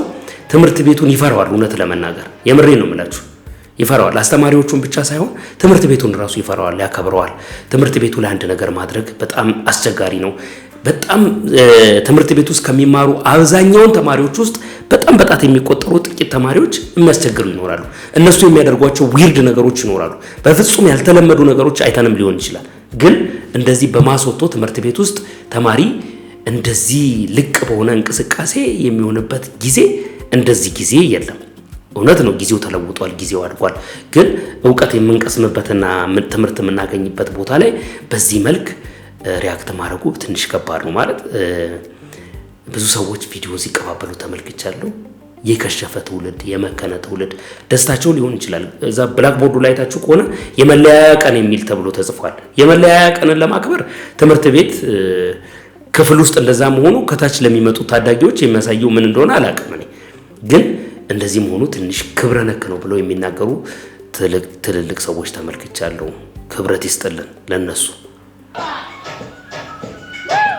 ትምህርት ቤቱን ይፈራዋል። እውነት ለመናገር የምሬ ነው የምላችሁ፣ ይፈራዋል። አስተማሪዎቹን ብቻ ሳይሆን ትምህርት ቤቱን ራሱ ይፈራዋል፣ ያከብረዋል። ትምህርት ቤቱ ላይ አንድ ነገር ማድረግ በጣም አስቸጋሪ ነው። በጣም ትምህርት ቤት ውስጥ ከሚማሩ አብዛኛውን ተማሪዎች ውስጥ በጣም በጣት የሚቆጠሩ ጥቂት ተማሪዎች የሚያስቸግሩ ይኖራሉ። እነሱ የሚያደርጓቸው ዊርድ ነገሮች ይኖራሉ። በፍጹም ያልተለመዱ ነገሮች አይተንም ሊሆን ይችላል። ግን እንደዚህ በማስወጥቶ ትምህርት ቤት ውስጥ ተማሪ እንደዚህ ልቅ በሆነ እንቅስቃሴ የሚሆንበት ጊዜ እንደዚህ ጊዜ የለም። እውነት ነው፣ ጊዜው ተለውጧል፣ ጊዜው አድጓል። ግን ዕውቀት የምንቀስምበትና ትምህርት የምናገኝበት ቦታ ላይ በዚህ መልክ ሪያክት ማድረጉ ትንሽ ከባድ ነው። ማለት ብዙ ሰዎች ቪዲዮ ሲቀባበሉ ተመልክቻለሁ። የከሸፈ ትውልድ፣ የመከነ ትውልድ ደስታቸው ሊሆን ይችላል። እዛ ብላክ ቦርዱ ላይ ታችሁ ከሆነ የመለያያ ቀን የሚል ተብሎ ተጽፏል። የመለያያ ቀንን ለማክበር ትምህርት ቤት ክፍል ውስጥ እንደዛ መሆኑ ከታች ለሚመጡ ታዳጊዎች የሚያሳየው ምን እንደሆነ አላውቅም። እኔ ግን እንደዚህ መሆኑ ትንሽ ክብረ ነክ ነው ብለው የሚናገሩ ትልልቅ ሰዎች ተመልክቻለሁ። ክብረት ይስጥልን ለነሱ።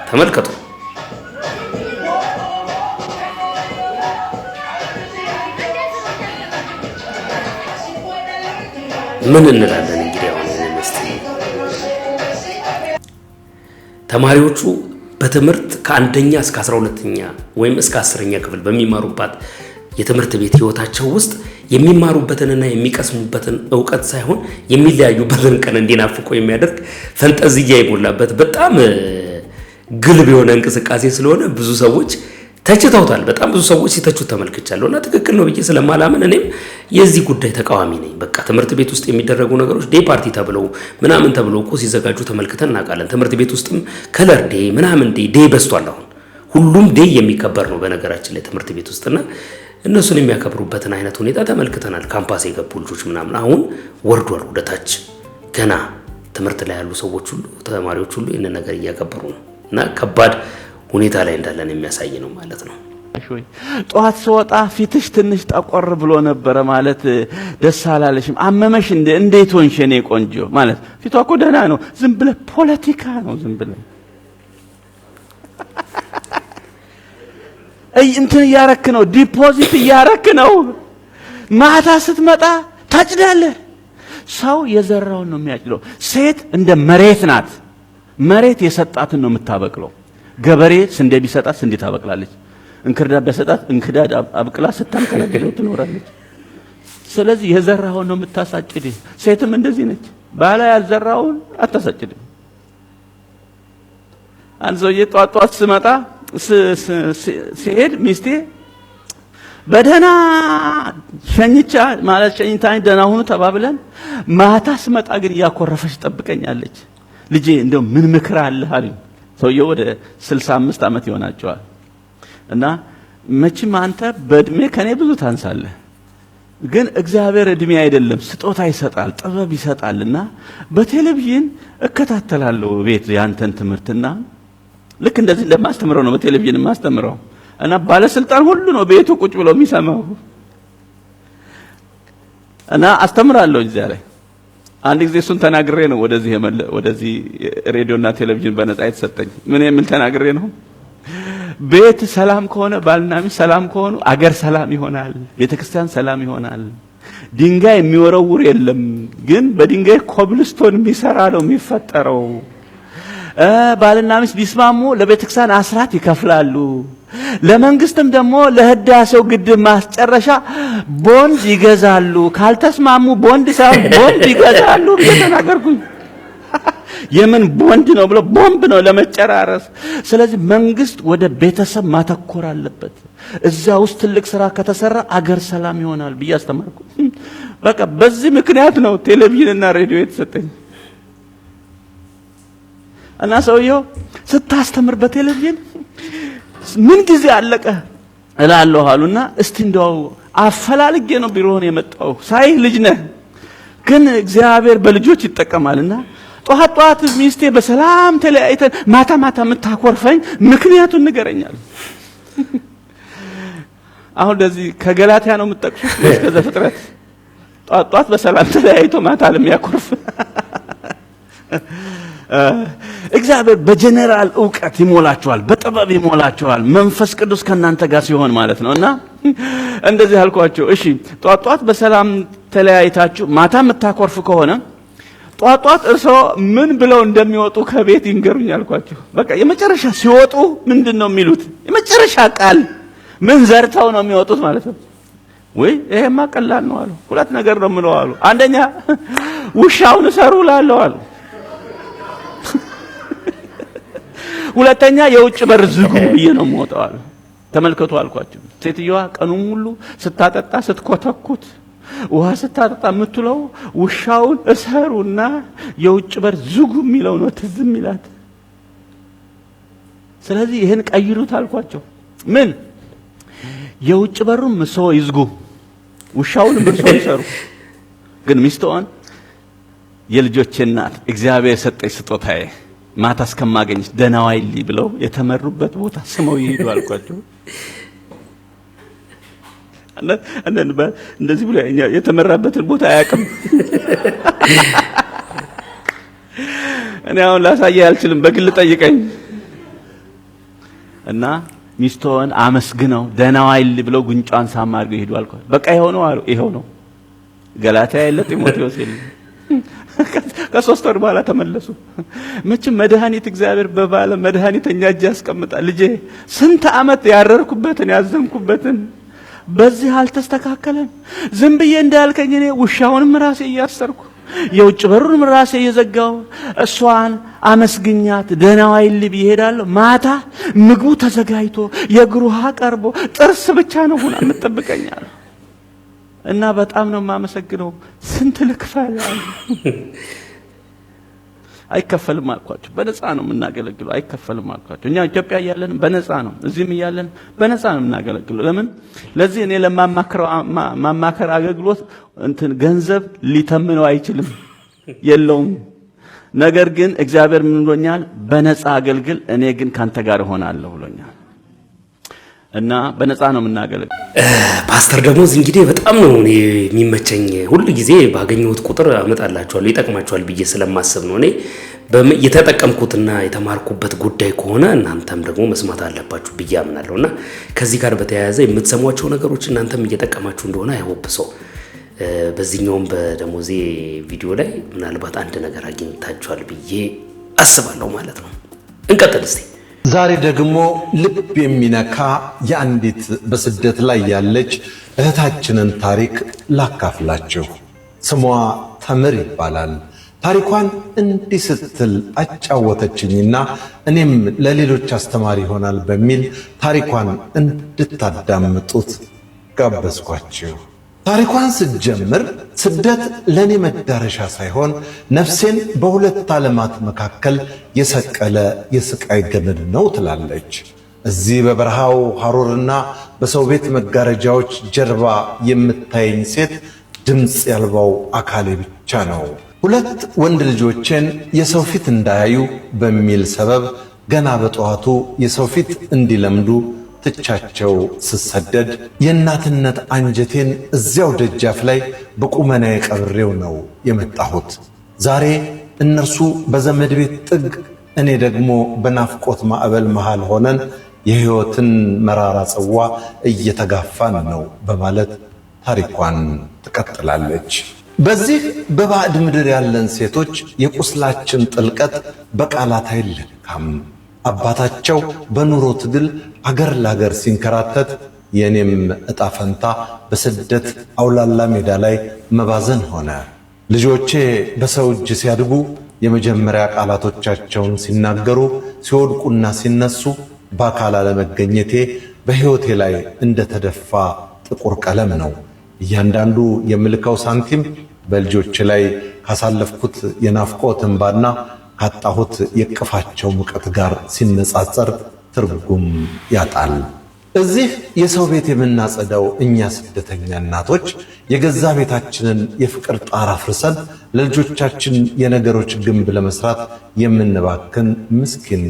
ተመልከቱ። ምን እንላለን እንግዲህ አሁን ተማሪዎቹ በትምህርት ከአንደኛ እስከ 12ኛ ወይም እስከ 10ኛ ክፍል በሚማሩባት የትምህርት ቤት ህይወታቸው ውስጥ የሚማሩበትንና የሚቀስሙበትን ዕውቀት ሳይሆን የሚለያዩበትን ቀን እንዲናፍቁ የሚያደርግ ፈንጠዝያ የሞላበት በጣም ግልብ የሆነ እንቅስቃሴ ስለሆነ ብዙ ሰዎች ተችተውታል። በጣም ብዙ ሰዎች ሲተቹት ተመልክቻለሁ እና ትክክል ነው ብዬ ስለማላምን እኔም የዚህ ጉዳይ ተቃዋሚ ነኝ። በቃ ትምህርት ቤት ውስጥ የሚደረጉ ነገሮች ዴይ ፓርቲ ተብለው ምናምን ተብለው እኮ ሲዘጋጁ ተመልክተን እናውቃለን። ትምህርት ቤት ውስጥም ከለር ዴይ ምናምን ዴይ በዝቷል። አሁን ሁሉም ዴይ የሚከበር ነው በነገራችን ላይ ትምህርት ቤት ውስጥና እነሱን የሚያከብሩበትን አይነት ሁኔታ ተመልክተናል። ካምፓስ የገቡ ልጆች ምናምን አሁን ወርዷል ወደ ታች። ገና ትምህርት ላይ ያሉ ሰዎች ሁሉ ተማሪዎች ሁሉ ይህንን ነገር እያከበሩ ነው እና ከባድ ሁኔታ ላይ እንዳለን የሚያሳይ ነው ማለት ነው። ጧት ስወጣ ፊትሽ ትንሽ ጠቆር ብሎ ነበር ማለት ደስ አላለሽም? አመመሽ እንዴት ሆንሽ የኔ ቆንጆ ማለት ፊቷ እኮ ደህና ነው። ዝም ብለህ ፖለቲካ ነው ዝም ብለህ እንትን እያረክ ነው፣ ዲፖዚት እያረክ ነው። ማታ ስትመጣ ታጭዳለህ። ሰው የዘራውን ነው የሚያጭደው። ሴት እንደ መሬት ናት። መሬት የሰጣትን ነው የምታበቅለው። ገበሬ ስንዴ ቢሰጣት ስንዴ ታበቅላለች። እንክርዳድ ቢሰጣት እንክርዳድ አብቅላ ስታንከለክለው ትኖራለች። ስለዚህ የዘራውን ነው የምታሳጭድ። ሴትም እንደዚህ ነች። ባላ ያልዘራውን አታሳጭድም። አንድ ሰውዬ ጧት ስመጣ ሲሄድ ሚስቴ በደህና ሸኝቻ ማለት ሸኝታኝ ደህና ሁኑ ተባብለን ማታ ስመጣ ግን እያኮረፈች ጠብቀኛለች። ልጄ እንደው ምን ምክር አለህ አሉኝ። ሰውዬው ወደ 65 ዓመት ይሆናቸዋል። እና መቼም አንተ በእድሜ ከኔ ብዙ ታንሳለህ፣ ግን እግዚአብሔር እድሜ አይደለም ስጦታ ይሰጣል፣ ጥበብ ይሰጣልና በቴሌቪዥን እከታተላለሁ ቤት ያንተን ትምህርትና ልክ እንደዚህ እንደማስተምረው ነው በቴሌቪዥን ማስተምረው እና ባለስልጣን ሁሉ ነው ቤቱ ቁጭ ብሎ የሚሰማው እና አስተምራለሁ እዚያ ላይ። አንድ ጊዜ እሱን ተናግሬ ነው ወደዚህ ሬዲዮና ቴሌቪዥን በነፃ የተሰጠኝ። ምን የሚል ተናግሬ ነው? ቤት ሰላም ከሆነ ባልና ሚስት ሰላም ከሆኑ አገር ሰላም ይሆናል፣ ቤተክርስቲያን ሰላም ይሆናል። ድንጋይ የሚወረውር የለም፣ ግን በድንጋይ ኮብልስቶን የሚሰራ ነው የሚፈጠረው። ባልና ሚስት ቢስማሙ ለቤተክርስቲያን አስራት ይከፍላሉ። ለመንግስትም ደግሞ ለህዳሴው ግድብ ማስጨረሻ ቦንድ ይገዛሉ። ካልተስማሙ ቦንድ ሳይሆን ቦምብ ይገዛሉ ተናገርኩኝ። የምን ቦንድ ነው ብሎ ቦምብ ነው ለመጨራረስ። ስለዚህ መንግስት ወደ ቤተሰብ ማተኮር አለበት። እዛ ውስጥ ትልቅ ስራ ከተሰራ አገር ሰላም ይሆናል ብዬ አስተማርኩ። በቃ በዚህ ምክንያት ነው ቴሌቪዥንና ሬዲዮ የተሰጠኝ። እና ሰውየው ስታስተምር በቴሌቪዥን ምን ጊዜ አለቀ እላለሁ አሉና እስቲ እንደው አፈላልጌ ነው ቢሮውን የመጣው ሳይ ልጅ ነህ ግን እግዚአብሔር በልጆች ይጠቀማልና ጧት ሚስቴ በሰላም ተለያይተን ማታ የምታኮርፈኝ ምክንያቱን ንገረኛል። አሁን ለዚህ ከገላትያ ነው የምትጠቅሱት እስከ ፍጥረት ጧት በሰላም ተለያይቶ ማታ ለሚያኮርፍ እግዚአብሔር በጀነራል ዕውቀት ይሞላቸዋል፣ በጥበብ ይሞላቸዋል። መንፈስ ቅዱስ ከናንተ ጋር ሲሆን ማለት ነውና እንደዚህ አልኳቸው። እሺ ጧት በሰላም ተለያይታችሁ ማታ የምታኮርፍ ከሆነ ጧት እርሶ ምን ብለው እንደሚወጡ ከቤት ይንገሩኝ አልኳቸው። በቃ የመጨረሻ ሲወጡ ምንድነው የሚሉት? የመጨረሻ ቃል ምን ዘርተው ነው የሚወጡት ማለት ነው? ወይ ይሄማ ቀላል ነው አሉ። ሁለት ነገር ነው የምለው አሉ። አንደኛ ውሻውን ሰሩ ላለው አሉ። ሁለተኛ የውጭ በር ዝጉ ብዬ ነው የምወጣው አሉ። ተመልከቱ አልኳቸው። ሴትዮዋ ቀኑን ሙሉ ስታጠጣ ስትኮተኩት ውሃ ስታጠጣ የምትለው ውሻውን እሰሩና የውጭ በር ዝጉ የሚለው ነው ትዝ የሚላት። ስለዚህ ይሄን ቀይሩት አልኳቸው። ምን የውጭ በሩን ሰው ይዝጉ፣ ውሻውን ሰው ይሰሩ። ግን ሚስቶን የልጆቼ እናት እግዚአብሔር ሰጠኝ ስጦታዬ ማታ እስከማገኝሽ ደህና ዋይልኝ ብለው የተመሩበት ቦታ ስመው ይሄዱ አልኳቸው። እንደዚህ ብሎ የተመራበትን ቦታ አያውቅም። እኔ አሁን ላሳየ አልችልም፣ በግል ጠይቀኝ። እና ሚስቶን አመስግነው ደህና ዋይልኝ ብለው ጉንጯን ሳም አድርገው ይሄዱ አልኳቸው። በቃ ይሄው ነው አሉ። ይሄው ነው ገላትያ የለ ጢሞቴዎስ የለ። ከሶስት ወር በኋላ ተመለሱ። መቼም መድኃኒት እግዚአብሔር በባለ መድኃኒተኛ እጅ ያስቀምጣል። ልጄ ስንት ዓመት ያረርኩበትን ያዘንኩበትን በዚህ አልተስተካከለም። ዝም ብዬ እንዳልከኝ እኔ ውሻውንም ራሴ እያሰርኩ የውጭ በሩንም ራሴ እየዘጋው እሷን አመስግኛት ደህና ዋይልኝ ብዬ እሄዳለሁ። ማታ ምግቡ ተዘጋጅቶ የእግሩ ውሃ ቀርቦ ጥርስ ብቻ ነው ሆና የምትጠብቀኛል። እና በጣም ነው የማመሰግነው። ስንት ልክፈል? አይከፈልም አልኳቸው። በነፃ ነው የምናገለግለው፣ አይከፈልም አልኳቸው። እኛ ኢትዮጵያ እያለን በነፃ ነው፣ እዚህም እያለን በነፃ ነው የምናገለግለው። ለምን? ለዚህ እኔ ለማማከር አገልግሎት እንትን ገንዘብ ሊተምነው አይችልም፣ የለውም። ነገር ግን እግዚአብሔር ምን ብሎኛል? በነፃ አገልግል፣ እኔ ግን ካንተ ጋር እሆናለሁ ብሎኛል። እና በነፃ ነው የምናገለግለው። ፓስተር ደሞዝ እንግዲህ በጣም ነው እኔ የሚመቸኝ። ሁሉ ጊዜ ባገኘሁት ቁጥር አመጣላችኋለሁ ይጠቅማችኋል ብዬ ስለማስብ ነው። እኔ የተጠቀምኩትና የተማርኩበት ጉዳይ ከሆነ እናንተም ደግሞ መስማት አለባችሁ ብዬ አምናለሁና ከዚህ ጋር በተያያዘ የምትሰሟቸው ነገሮች እናንተም እየጠቀማችሁ እንደሆነ አይሆብሰው። በዚህኛውም በደሞዜ ቪዲዮ ላይ ምናልባት አንድ ነገር አግኝታችኋል ብዬ አስባለሁ ማለት ነው። እንቀጥል እስቲ። ዛሬ ደግሞ ልብ የሚነካ የአንዲት በስደት ላይ ያለች እህታችንን ታሪክ ላካፍላችሁ። ስሟ ተምር ይባላል። ታሪኳን እንዲህ ስትል አጫወተችኝና እኔም ለሌሎች አስተማሪ ይሆናል በሚል ታሪኳን እንድታዳምጡት ጋበዝኳችሁ። ታሪኳን ስትጀምር ስደት ለኔ መዳረሻ ሳይሆን ነፍሴን በሁለት ዓለማት መካከል የሰቀለ የስቃይ ገመድ ነው ትላለች። እዚህ በበረሃው ሐሩርና በሰው ቤት መጋረጃዎች ጀርባ የምታየኝ ሴት ድምፅ ያልባው አካሌ ብቻ ነው። ሁለት ወንድ ልጆችን የሰው ፊት እንዳያዩ በሚል ሰበብ ገና በጠዋቱ የሰው ፊት እንዲለምዱ ትቻቸው ስሰደድ የእናትነት አንጀቴን እዚያው ደጃፍ ላይ በቁመናዬ ቀብሬው ነው የመጣሁት። ዛሬ እነርሱ በዘመድ ቤት ጥግ፣ እኔ ደግሞ በናፍቆት ማዕበል መሃል ሆነን የሕይወትን መራራ ጽዋ እየተጋፋን ነው በማለት ታሪኳን ትቀጥላለች። በዚህ በባዕድ ምድር ያለን ሴቶች የቁስላችን ጥልቀት በቃላት አይለካም። አባታቸው በኑሮ ትግል አገር ላገር ሲንከራተት የኔም ዕጣ ፈንታ በስደት አውላላ ሜዳ ላይ መባዘን ሆነ። ልጆቼ በሰው እጅ ሲያድጉ የመጀመሪያ ቃላቶቻቸውን ሲናገሩ ሲወድቁና ሲነሱ በአካል አለመገኘቴ በሕይወቴ ላይ እንደተደፋ ጥቁር ቀለም ነው። እያንዳንዱ የምልከው ሳንቲም በልጆች ላይ ካሳለፍኩት የናፍቆት እንባና ካጣሁት የቅፋቸው ሙቀት ጋር ሲነጻጸር ትርጉም ያጣል። እዚህ የሰው ቤት የምናጸዳው እኛ ስደተኛ እናቶች የገዛ ቤታችንን የፍቅር ጣራ ፍርሰን ለልጆቻችን የነገሮች ግንብ ለመስራት የምንባክን ምስኪን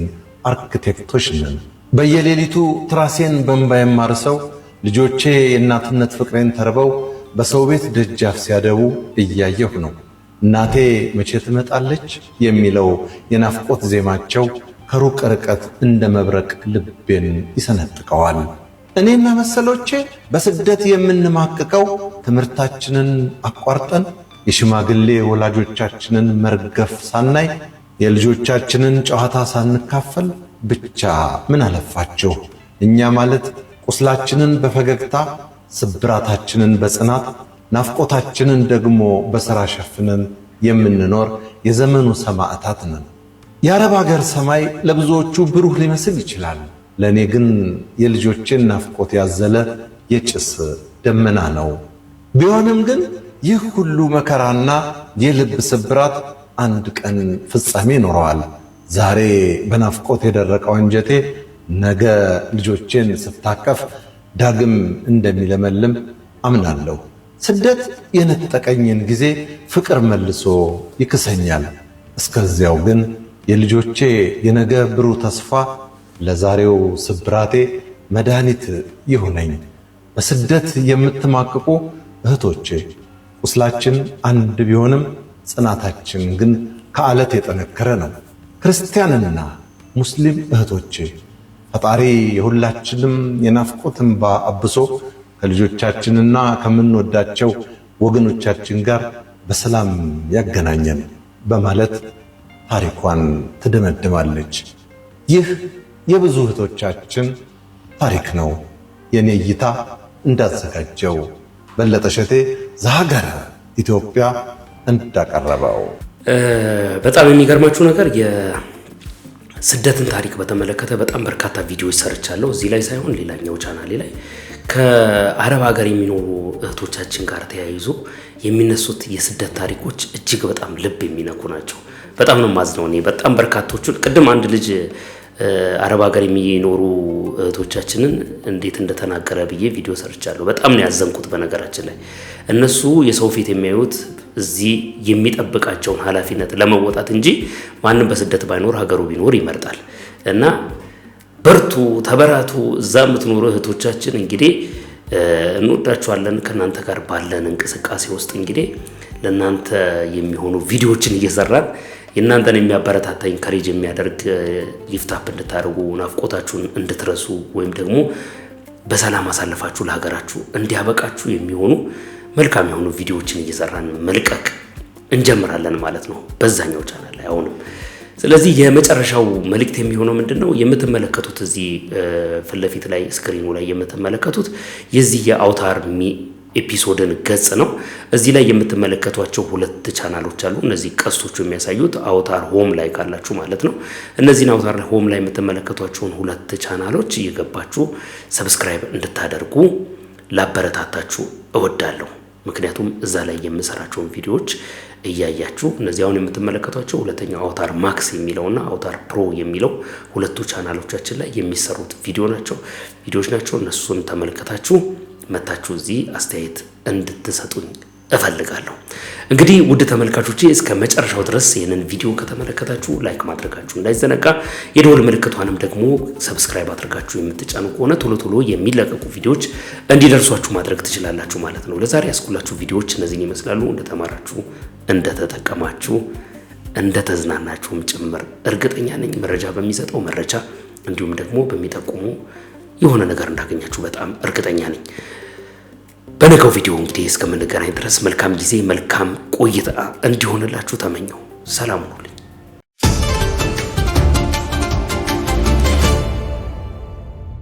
አርክቴክቶች ነን። በየሌሊቱ ትራሴን በእንባ የማርሰው ልጆቼ የእናትነት ፍቅሬን ተርበው በሰው ቤት ደጃፍ ሲያደቡ እያየሁ ነው። እናቴ መቼ ትመጣለች የሚለው የናፍቆት ዜማቸው ከሩቅ ርቀት እንደ መብረቅ ልቤን ይሰነጥቀዋል። እኔና መሰሎቼ በስደት የምንማቅቀው ትምህርታችንን አቋርጠን የሽማግሌ ወላጆቻችንን መርገፍ ሳናይ የልጆቻችንን ጨዋታ ሳንካፈል ብቻ ምን አለፋችሁ እኛ ማለት ቁስላችንን በፈገግታ ስብራታችንን በጽናት ናፍቆታችንን ደግሞ በሥራ ሸፍነን የምንኖር የዘመኑ ሰማዕታት ነን። የአረብ ሀገር ሰማይ ለብዙዎቹ ብሩህ ሊመስል ይችላል። ለእኔ ግን የልጆቼን ናፍቆት ያዘለ የጭስ ደመና ነው። ቢሆንም ግን ይህ ሁሉ መከራና የልብ ስብራት አንድ ቀን ፍጻሜ ይኖረዋል። ዛሬ በናፍቆት የደረቀው አንጀቴ ነገ ልጆቼን ስታቀፍ ዳግም እንደሚለመልም አምናለሁ። ስደት የነጠቀኝን ጊዜ ፍቅር መልሶ ይክሰኛል። እስከዚያው ግን የልጆቼ የነገ ብሩህ ተስፋ ለዛሬው ስብራቴ መድኃኒት ይሁነኝ። በስደት የምትማቅቁ እህቶቼ ቁስላችን አንድ ቢሆንም ጽናታችን ግን ከዓለት የጠነከረ ነው። ክርስቲያንና ሙስሊም እህቶቼ ፈጣሪ የሁላችንም የናፍቆት እንባ አብሶ ከልጆቻችንና ከምንወዳቸው ወገኖቻችን ጋር በሰላም ያገናኘን በማለት ታሪኳን ትደመድማለች። ይህ የብዙ እህቶቻችን ታሪክ ነው። የኔ እይታ እንዳዘጋጀው በለጠ ሸቴ ዘሀገረ ኢትዮጵያ እንዳቀረበው። በጣም የሚገርማችሁ ነገር የስደትን ታሪክ በተመለከተ በጣም በርካታ ቪዲዮዎች ሰርቻለሁ። እዚህ ላይ ሳይሆን ሌላኛው ቻናሌ ላይ ከአረብ ሀገር የሚኖሩ እህቶቻችን ጋር ተያይዞ የሚነሱት የስደት ታሪኮች እጅግ በጣም ልብ የሚነኩ ናቸው። በጣም ነው ማዝነው። እኔ በጣም በርካቶቹን ቅድም አንድ ልጅ አረብ ሀገር የሚኖሩ እህቶቻችንን እንዴት እንደተናገረ ብዬ ቪዲዮ ሰርቻለሁ። በጣም ነው ያዘንኩት። በነገራችን ላይ እነሱ የሰው ፊት የሚያዩት እዚህ የሚጠብቃቸውን ኃላፊነት ለመወጣት እንጂ ማንም በስደት ባይኖር ሀገሩ ቢኖር ይመርጣል። እና በርቱ፣ ተበራቱ። እዛ የምትኖሩ እህቶቻችን እንግዲህ እንወዳችኋለን። ከናንተ ጋር ባለን እንቅስቃሴ ውስጥ እንግዲህ ለናንተ የሚሆኑ ቪዲዮዎችን እየሰራን የናንተን የሚያበረታታ ኢንካሬጅ የሚያደርግ ሊፍት አፕ እንድታደርጉ ናፍቆታችሁን እንድትረሱ ወይም ደግሞ በሰላም አሳልፋችሁ ለሀገራችሁ እንዲያበቃችሁ የሚሆኑ መልካም የሆኑ ቪዲዮዎችን እየሰራን መልቀቅ እንጀምራለን ማለት ነው በዛኛው ቻናል ላይ አሁንም። ስለዚህ የመጨረሻው መልእክት የሚሆነው ምንድነው? የምትመለከቱት እዚህ ፊት ለፊት ላይ ስክሪኑ ላይ የምትመለከቱት የዚህ የአውታር ኤፒሶድን ገጽ ነው። እዚህ ላይ የምትመለከቷቸው 2 ቻናሎች አሉ። እነዚህ ቀስቶቹ የሚያሳዩት አውታር ሆም ላይ ካላችሁ ማለት ነው። እነዚህን አውታር ሆም ላይ የምትመለከቷቸውን 2 ቻናሎች እየገባችሁ ሰብስክራይብ እንድታደርጉ ላበረታታችሁ እወዳለሁ። ምክንያቱም እዛ ላይ የምሰራቸውን ቪዲዮዎች እያያችሁ እነዚህ አሁን የምትመለከቷቸው ሁለተኛው አውታር ማክስ የሚለውና አውታር ፕሮ የሚለው 2ቱ ቻናሎቻችን ላይ የሚሰሩት ቪዲዮዎች ናቸው። እነሱን ተመልከታችሁ መታችሁ እዚህ አስተያየት እንድትሰጡኝ እፈልጋለሁ። እንግዲህ ውድ ተመልካቾቼ እስከ መጨረሻው ድረስ ይህንን ቪዲዮ ከተመለከታችሁ ላይክ ማድረጋችሁ እንዳይዘነጋ፣ የደወል ምልክቷንም ደግሞ ሰብስክራይብ አድርጋችሁ የምትጫኑ ከሆነ ቶሎ ቶሎ የሚለቀቁ ቪዲዮዎች እንዲደርሷችሁ ማድረግ ትችላላችሁ ማለት ነው። ለዛሬ ያስኩላችሁ ቪዲዮዎች እነዚህን ይመስላሉ። እንደተማራችሁ፣ እንደተጠቀማችሁ፣ እንደተዝናናችሁም ጭምር እርግጠኛ ነኝ። መረጃ በሚሰጠው መረጃ እንዲሁም ደግሞ በሚጠቁሙ የሆነ ነገር እንዳገኛችሁ በጣም እርግጠኛ ነኝ። በነገው ቪዲዮ እንግዲህ እስከምንገናኝ ድረስ መልካም ጊዜ፣ መልካም ቆይታ እንዲሆንላችሁ ተመኘው። ሰላም ሁኑ።